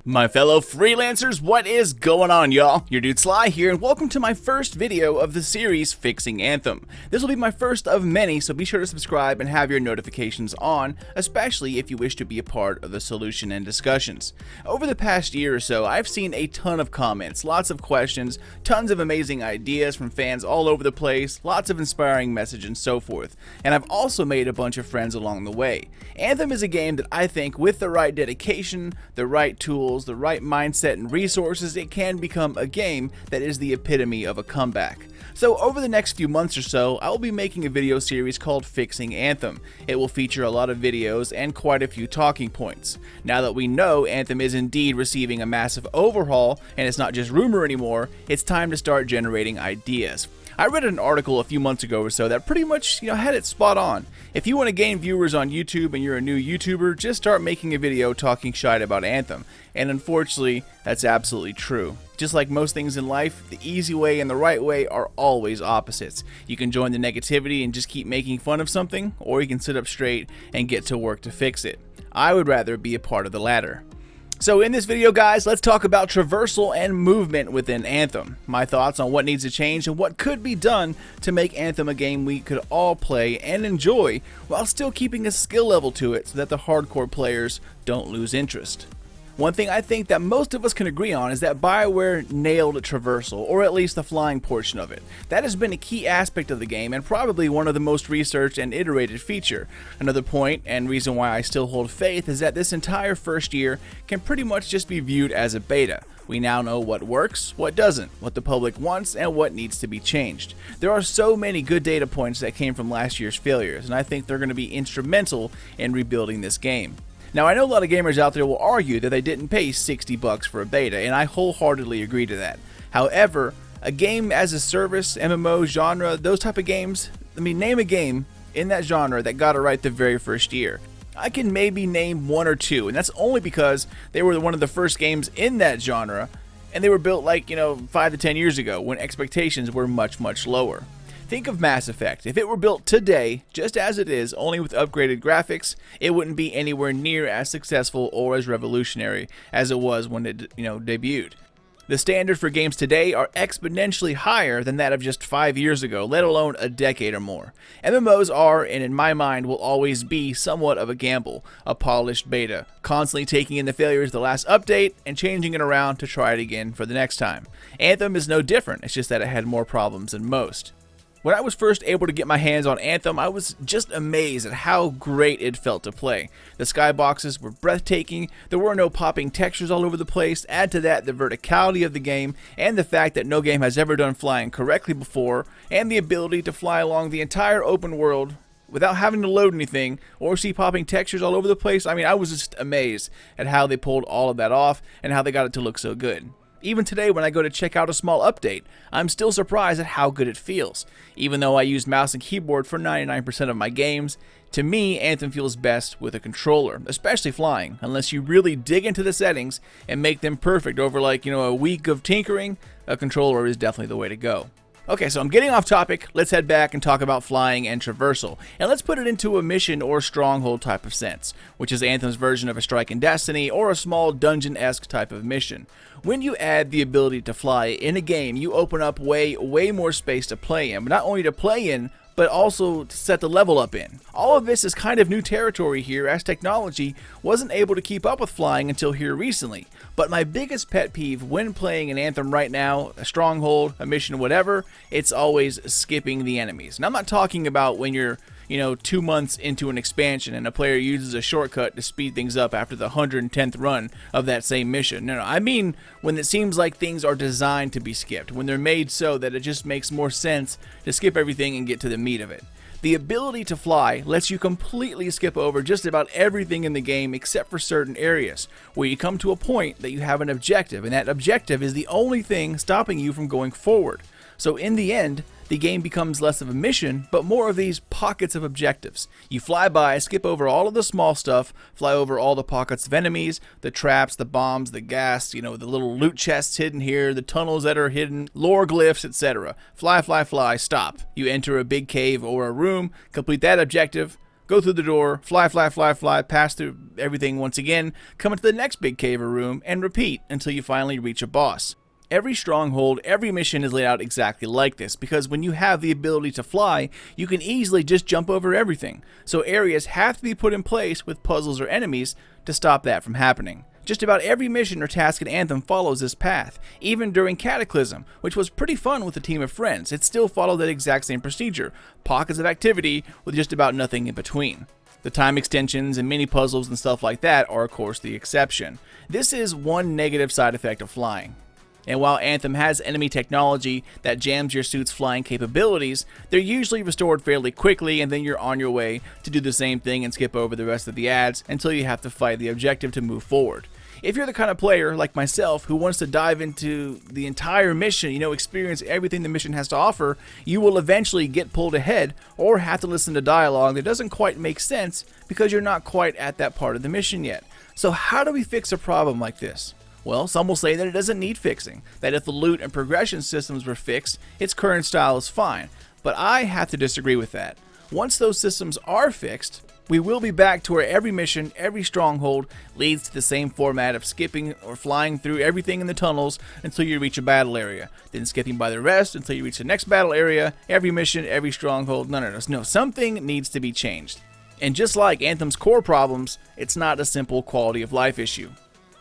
My fellow freelancers, what is going on, y'all? Your dude Sly here, and welcome to my first video of the series Fixing Anthem. This will be my first of many, so be sure to subscribe and have your notifications on, especially if you wish to be a part of the solution and discussions. Over the past year or so, I've seen a ton of comments, lots of questions, tons of amazing ideas from fans all over the place, lots of inspiring message and so forth, and I've also made a bunch of friends along the way. Anthem is a game that I think, with the right dedication, the right tools, the right mindset and resources, it can become a game that is the epitome of a comeback. So over the next few months or so, I will be making a video series called Fixing Anthem. It will feature a lot of videos and quite a few talking points. Now that we know Anthem is indeed receiving a massive overhaul and it's not just rumor anymore, it's time to start generating ideas. I read an article a few months ago or so that pretty much, had it spot on. If you want to gain viewers on YouTube and you're a new YouTuber, just start making a video talking shite about Anthem. And unfortunately, that's absolutely true. Just like most things in life, the easy way and the right way are always opposites. You can join the negativity and just keep making fun of something, or you can sit up straight and get to work to fix it. I would rather be a part of the latter. So in this video, guys, let's talk about traversal and movement within Anthem. My thoughts on what needs to change and what could be done to make Anthem a game we could all play and enjoy while still keeping a skill level to it so that the hardcore players don't lose interest. One thing I think that most of us can agree on is that BioWare nailed traversal, or at least the flying portion of it. That has been a key aspect of the game and probably one of the most researched and iterated feature. Another point, and reason why I still hold faith, is that this entire first year can pretty much just be viewed as a beta. We now know what works, what doesn't, what the public wants, and what needs to be changed. There are so many good data points that came from last year's failures, and I think they're going to be instrumental in rebuilding this game. Now, I know a lot of gamers out there will argue that they didn't pay $60 for a beta, and I wholeheartedly agree to that. However, a game as a service, MMO genre, those type of games, name a game in that genre that got it right the very first year. I can maybe name one or two, and that's only because they were one of the first games in that genre, and they were built 5 to 10 years ago when expectations were much, much lower. Think of Mass Effect. If it were built today, just as it is, only with upgraded graphics, it wouldn't be anywhere near as successful or as revolutionary as it was when it, debuted. The standard for games today are exponentially higher than that of just 5 years ago, let alone a decade or more. MMOs are, and in my mind will always be, somewhat of a gamble, a polished beta, constantly taking in the failures of the last update and changing it around to try it again for the next time. Anthem is no different, it's just that it had more problems than most. When I was first able to get my hands on Anthem, I was just amazed at how great it felt to play. The skyboxes were breathtaking, there were no popping textures all over the place, add to that the verticality of the game, and the fact that no game has ever done flying correctly before, and the ability to fly along the entire open world without having to load anything or see popping textures all over the place. I was just amazed at how they pulled all of that off and how they got it to look so good. Even today when I go to check out a small update, I'm still surprised at how good it feels. Even though I use mouse and keyboard for 99% of my games, to me Anthem feels best with a controller, especially flying. Unless you really dig into the settings and make them perfect over a week of tinkering, a controller is definitely the way to go. Okay, so I'm getting off topic. Let's head back and talk about flying and traversal. And let's put it into a mission or stronghold type of sense, which is Anthem's version of a strike in Destiny or a small dungeon-esque type of mission. When you add the ability to fly in a game, you open up way more space to play in, but not only to play in, but also to set the level up in. All of this is kind of new territory here, as technology wasn't able to keep up with flying until here recently. But my biggest pet peeve when playing an Anthem right now, a stronghold, a mission, whatever, it's always skipping the enemies. And I'm not talking about when you're 2 months into an expansion and a player uses a shortcut to speed things up after the 110th run of that same mission. No, I mean when it seems like things are designed to be skipped, when they're made so that it just makes more sense to skip everything and get to the meat of it. The ability to fly lets you completely skip over just about everything in the game except for certain areas, where you come to a point that you have an objective, and that objective is the only thing stopping you from going forward. So in the end, the game becomes less of a mission, but more of these pockets of objectives. You fly by, skip over all of the small stuff, fly over all the pockets of enemies, the traps, the bombs, the gas, the little loot chests hidden here, the tunnels that are hidden, lore glyphs, etc. Fly, stop. You enter a big cave or a room, complete that objective, go through the door, fly, fly, fly, fly, pass through everything once again, come into the next big cave or room, and repeat until you finally reach a boss. Every stronghold, every mission is laid out exactly like this, because when you have the ability to fly, you can easily just jump over everything. So areas have to be put in place with puzzles or enemies to stop that from happening. Just about every mission or task in Anthem follows this path. Even during Cataclysm, which was pretty fun with a team of friends, it still followed that exact same procedure. Pockets of activity with just about nothing in between. The time extensions and mini puzzles and stuff like that are of course the exception. This is one negative side effect of flying. And while Anthem has enemy technology that jams your suit's flying capabilities, they're usually restored fairly quickly, and then you're on your way to do the same thing and skip over the rest of the ads until you have to fight the objective to move forward. If you're the kind of player like myself who wants to dive into the entire mission, experience everything the mission has to offer, you will eventually get pulled ahead or have to listen to dialogue that doesn't quite make sense because you're not quite at that part of the mission yet. So how do we fix a problem like this? Well, some will say that it doesn't need fixing, that if the loot and progression systems were fixed, its current style is fine. But I have to disagree with that. Once those systems are fixed, we will be back to where every mission, every stronghold leads to the same format of skipping or flying through everything in the tunnels until you reach a battle area, then skipping by the rest until you reach the next battle area, every mission, every stronghold, none of those. No, something needs to be changed. And just like Anthem's core problems, it's not a simple quality of life issue.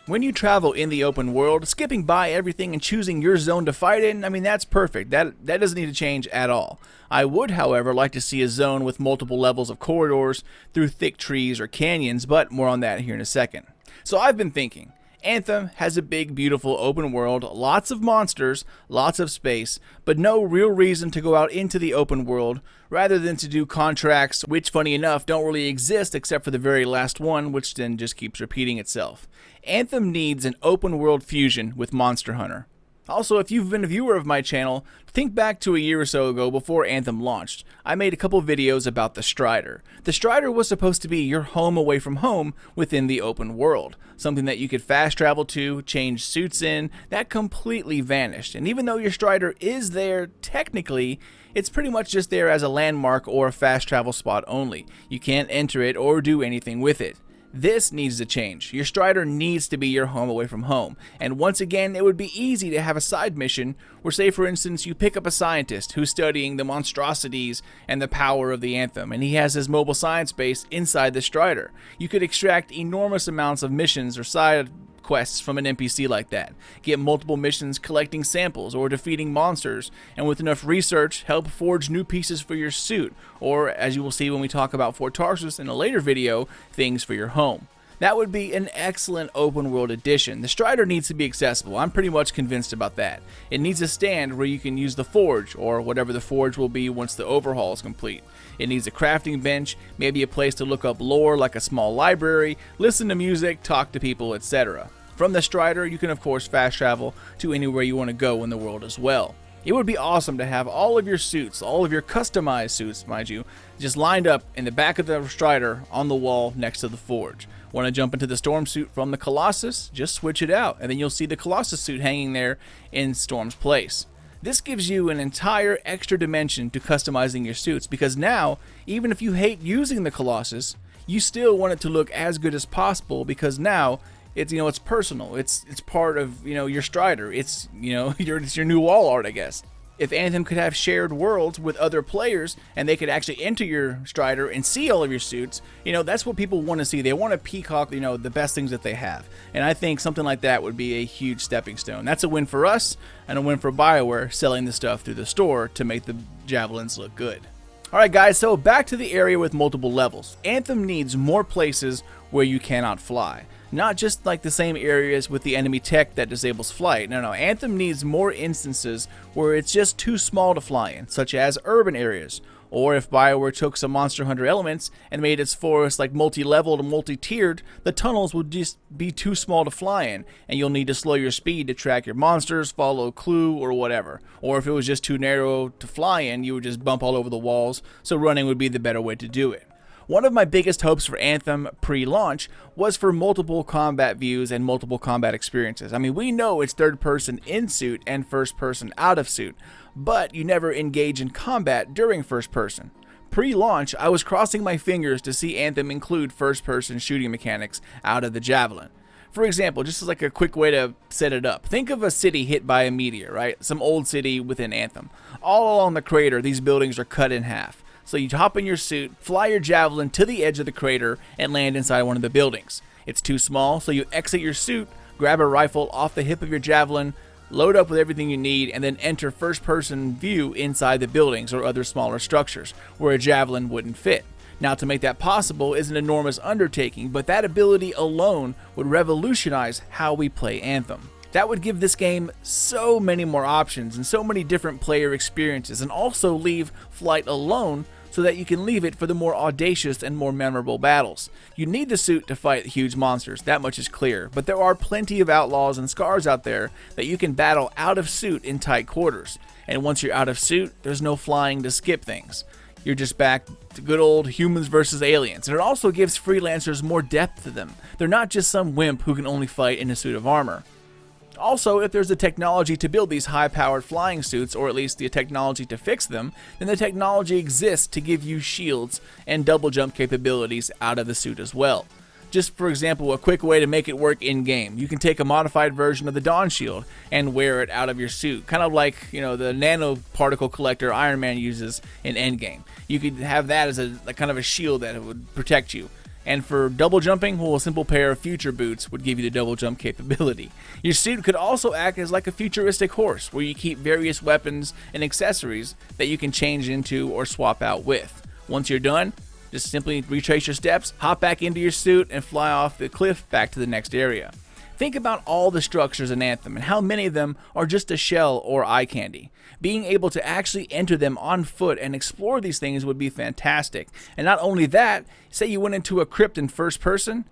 When you travel in the open world, skipping by everything and choosing your zone to fight in, that's perfect. That doesn't need to change at all. I would, however, like to see a zone with multiple levels of corridors through thick trees or canyons, but more on that here in a second. So I've been thinking, Anthem has a big, beautiful open world, lots of monsters, lots of space, but no real reason to go out into the open world rather than to do contracts, which, funny enough, don't really exist except for the very last one, which then just keeps repeating itself. Anthem needs an open world fusion with Monster Hunter. Also, if you've been a viewer of my channel, think back to a year or so ago before Anthem launched. I made a couple videos about the Strider. The Strider was supposed to be your home away from home within the open world. Something that you could fast travel to, change suits in. That completely vanished. And even though your Strider is there technically, it's pretty much just there as a landmark or a fast travel spot only. You can't enter it or do anything with it. This needs to change. Your Strider needs to be your home away from home. And once again, it would be easy to have a side mission where, say for instance, you pick up a scientist who's studying the monstrosities and the power of the Anthem, and he has his mobile science base inside the Strider. You could extract enormous amounts of missions or side quests from an NPC like that, get multiple missions collecting samples or defeating monsters, and with enough research, help forge new pieces for your suit, or as you will see when we talk about Fort Tarsus in a later video, things for your home. That would be an excellent open world addition. The Strider needs to be accessible. I'm pretty much convinced about that. It needs a stand where you can use the forge, or whatever the forge will be once the overhaul is complete. It needs a crafting bench, maybe a place to look up lore like a small library, listen to music, talk to people, etc. From the Strider, you can of course fast travel to anywhere you want to go in the world as well. It would be awesome to have all of your suits, all of your customized suits, mind you, just lined up in the back of the Strider on the wall next to the forge. Want to jump into the Storm suit from the Colossus? Just switch it out, and then you'll see the Colossus suit hanging there in Storm's place. This gives you an entire extra dimension to customizing your suits, because now, even if you hate using the Colossus, you still want it to look as good as possible, because now it's personal. It's part of your Strider. It's it's your new wall art, I guess. If Anthem could have shared worlds with other players and they could actually enter your Strider and see all of your suits, that's what people want to see. They want to peacock, the best things that they have. And I think something like that would be a huge stepping stone. That's a win for us and a win for BioWare selling the stuff through the store to make the javelins look good. Alright guys, so back to the area with multiple levels. Anthem needs more places where you cannot fly. Not just like the same areas with the enemy tech that disables flight. No, Anthem needs more instances where it's just too small to fly in, such as urban areas. Or if BioWare took some Monster Hunter elements and made its forest like multi-leveled and multi-tiered, the tunnels would just be too small to fly in, and you'll need to slow your speed to track your monsters, follow a clue, or whatever. Or if it was just too narrow to fly in, you would just bump all over the walls, so running would be the better way to do it. One of my biggest hopes for Anthem pre-launch was for multiple combat views and multiple combat experiences. I mean, we know it's third person in suit and first person out of suit, but you never engage in combat during first person. pre-launch, I was crossing my fingers to see Anthem include first-person shooting mechanics out of the Javelin. For example, just as like a quick way to set it up, think of a city hit by a meteor, right? Some old city within Anthem. All along the crater, these buildings are cut in half. So you hop in your suit, fly your Javelin to the edge of the crater, and land inside one of the buildings. It's too small, so you exit your suit, grab a rifle off the hip of your Javelin, load up with everything you need, and then enter first-person view inside the buildings or other smaller structures where a Javelin wouldn't fit. Now, to make that possible is an enormous undertaking, but that ability alone would revolutionize how we play Anthem. That would give this game so many more options and so many different player experiences, and also leave flight alone so that you can leave it for the more audacious and more memorable battles. You need the suit to fight huge monsters, that much is clear, but there are plenty of outlaws and scars out there that you can battle out of suit in tight quarters. And once you're out of suit, there's no flying to skip things. You're just back to good old humans versus aliens. And it also gives freelancers more depth to them. They're not just some wimp who can only fight in a suit of armor. Also, if there's the technology to build these high-powered flying suits, or at least the technology to fix them, then the technology exists to give you shields and double jump capabilities out of the suit as well. Just for example, a quick way to make it work in-game. You can take a modified version of the Dawn Shield and wear it out of your suit. Kind of like, the nanoparticle collector Iron Man uses in Endgame. You could have that as a kind of a shield that would protect you. And for double jumping, well, a simple pair of future boots would give you the double jump capability. Your suit could also act as like a futuristic horse, where you keep various weapons and accessories that you can change into or swap out with. Once you're done, just simply retrace your steps, hop back into your suit, and fly off the cliff back to the next area. Think about all the structures in Anthem and how many of them are just a shell or eye candy. Being able to actually enter them on foot and explore these things would be fantastic. And not only that, say you went into a crypt in first person,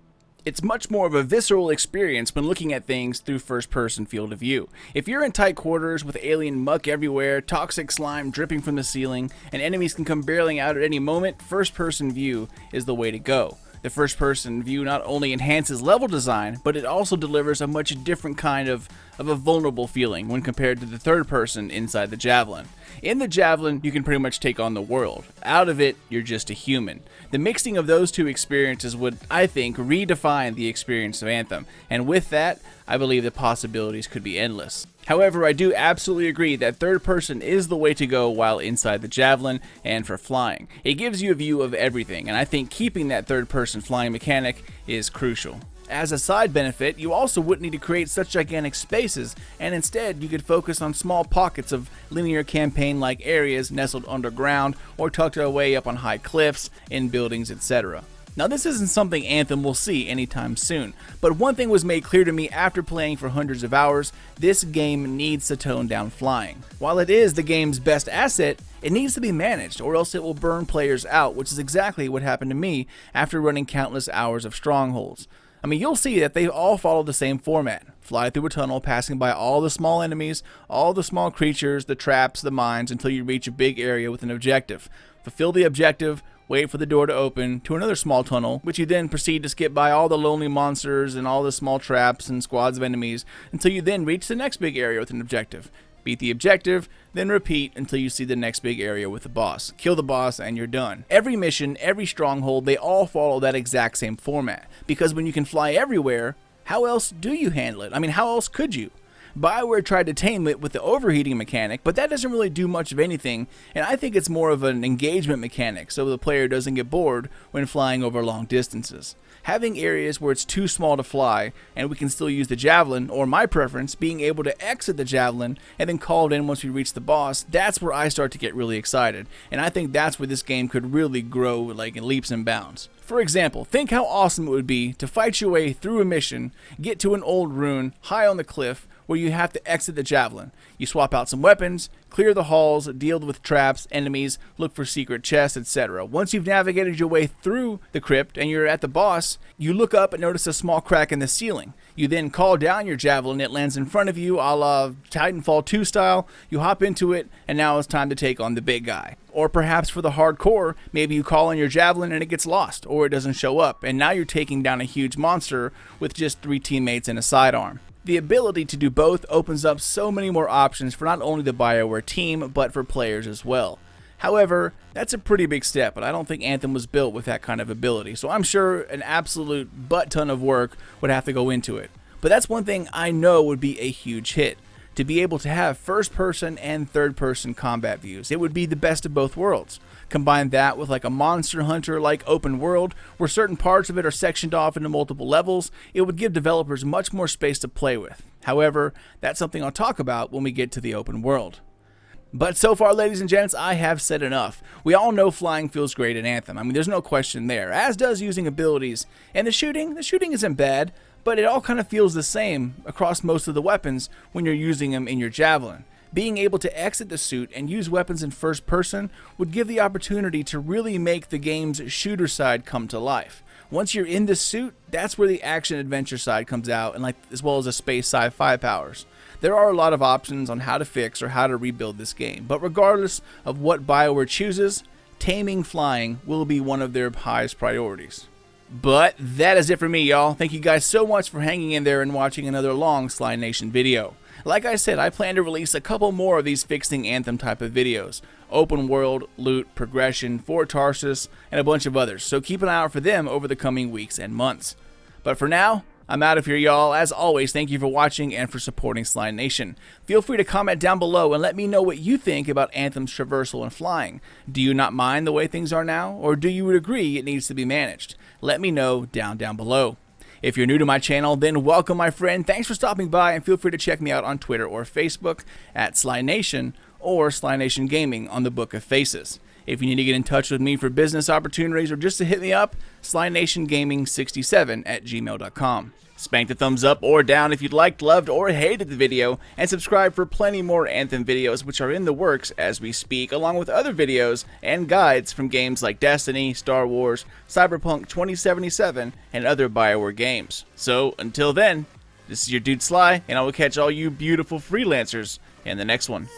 it's much more of a visceral experience when looking at things through first-person field of view. If you're in tight quarters with alien muck everywhere, toxic slime dripping from the ceiling, and enemies can come barreling out at any moment, first-person view is the way to go. The first-person view not only enhances level design, but it also delivers a much different kind of a vulnerable feeling when compared to the third person inside the Javelin. In the Javelin, you can pretty much take on the world. Out of it, you're just a human. The mixing of those two experiences would, I think, redefine the experience of Anthem, and with that, I believe the possibilities could be endless. However, I do absolutely agree that third person is the way to go while inside the Javelin and for flying. It gives you a view of everything, and I think keeping that third person flying mechanic is crucial. As a side benefit, you also wouldn't need to create such gigantic spaces, and instead you could focus on small pockets of linear campaign-like areas nestled underground or tucked away up on high cliffs, in buildings, etc. Now, this isn't something Anthem will see anytime soon, but one thing was made clear to me after playing for hundreds of hours: this game needs to tone down flying. While it is the game's best asset, it needs to be managed, or else it will burn players out, which is exactly what happened to me after running countless hours of strongholds. I mean, you'll see that they all follow the same format. Fly through a tunnel, passing by all the small enemies, all the small creatures, the traps, the mines, until you reach a big area with an objective. Fulfill the objective, wait for the door to open to another small tunnel, which you then proceed to skip by all the lonely monsters and all the small traps and squads of enemies, until you then reach the next big area with an objective. Beat the objective, then repeat until you see the next big area with the boss. Kill the boss and you're done. Every mission, every stronghold, they all follow that exact same format. Because when you can fly everywhere, how else do you handle it? I mean, how else could you? BioWare tried to tame it with the overheating mechanic, but that doesn't really do much of anything, and I think it's more of an engagement mechanic so the player doesn't get bored when flying over long distances. Having areas where it's too small to fly and we can still use the Javelin, or my preference, being able to exit the Javelin and then call it in once we reach the boss, that's where I start to get really excited, and I think that's where this game could really grow like in leaps and bounds. For example, think how awesome it would be to fight your way through a mission, get to an old ruin high on the cliff where you have to exit the Javelin. You swap out some weapons, clear the halls, deal with traps, enemies, look for secret chests, etc. Once you've navigated your way through the crypt and you're at the boss, you look up and notice a small crack in the ceiling. You then call down your Javelin, it lands in front of you, a la Titanfall 2 style. You hop into it, and now it's time to take on the big guy. Or perhaps for the hardcore, maybe you call in your Javelin and it gets lost, or it doesn't show up, and now you're taking down a huge monster with just 3 teammates and a sidearm. The ability to do both opens up so many more options for not only the BioWare team, but for players as well. However, that's a pretty big step, and I don't think Anthem was built with that kind of ability, so I'm sure an absolute butt ton of work would have to go into it. But that's one thing I know would be a huge hit. To be able to have first-person and third-person combat views. It would be the best of both worlds. Combine that with like a Monster Hunter-like open world, where certain parts of it are sectioned off into multiple levels, it would give developers much more space to play with. However, that's something I'll talk about when we get to the open world. But so far, ladies and gents, I have said enough. We all know flying feels great in Anthem. I mean, there's no question there, as does using abilities. And the shooting isn't bad, but it all kind of feels the same across most of the weapons when you're using them in your javelin. Being able to exit the suit and use weapons in first person would give the opportunity to really make the game's shooter side come to life. Once you're in the suit, that's where the action adventure side comes out, and as well as the space sci-fi powers. There are a lot of options on how to fix or how to rebuild this game, but regardless of what BioWare chooses, taming flying will be one of their highest priorities. But that is it for me, y'all. Thank you guys so much for hanging in there and watching another long Sly Nation video. Like I said, I plan to release a couple more of these Fixing Anthem type of videos. Open world, loot, progression, Fort Tarsus, and a bunch of others, so keep an eye out for them over the coming weeks and months. But for now, I'm out of here, y'all. As always, thank you for watching and for supporting Sly Nation. Feel free to comment down below and let me know what you think about Anthem's traversal and flying. Do you not mind the way things are now, or do you agree it needs to be managed? Let me know down below. If you're new to my channel, then welcome, my friend. Thanks for stopping by, and feel free to check me out on Twitter or Facebook at Sly Nation or Sly Nation Gaming on the Book of Faces. If you need to get in touch with me for business opportunities or just to hit me up, SlyNationGaming67@gmail.com. Spank the thumbs up or down if you liked, loved, or hated the video, and subscribe for plenty more Anthem videos which are in the works as we speak, along with other videos and guides from games like Destiny, Star Wars, Cyberpunk 2077, and other BioWare games. So, until then, this is your dude Sly, and I will catch all you beautiful freelancers in the next one.